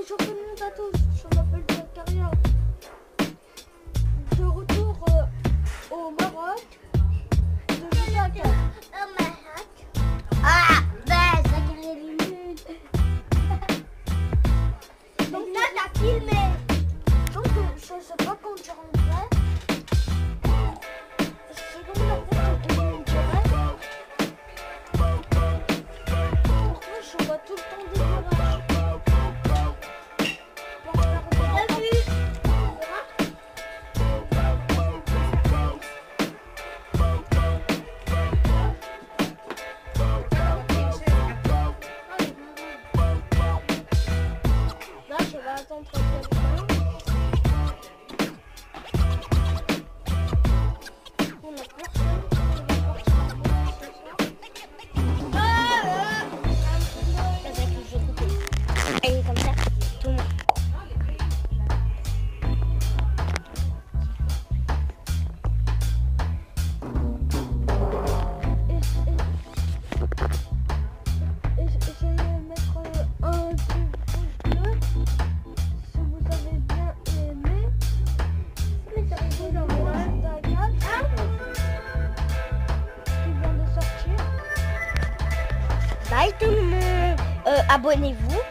Bonjour tout le monde à tous, je m'appelle Zakaria. De retour au Maroc, de Zakaria. Au Maroc. Ah, ben, Zakaria Limud. Donc là, t'as filmé. Donc je sais pas quand je rentrais. C'est comme la route que je dirais. Pourquoi je vois tout le temps des virages? Là, je vais attendre quelqu'un. On a personne qui va partir en route ce soir. C'est ça que je vais couper. Et comme ça, tout le monde. Essayez de mettre un petit pouce bleu si vous avez bien aimé. Mettez-vous dans le live d'Agathe qui vient de sortir. Bye tout le monde. Abonnez-vous.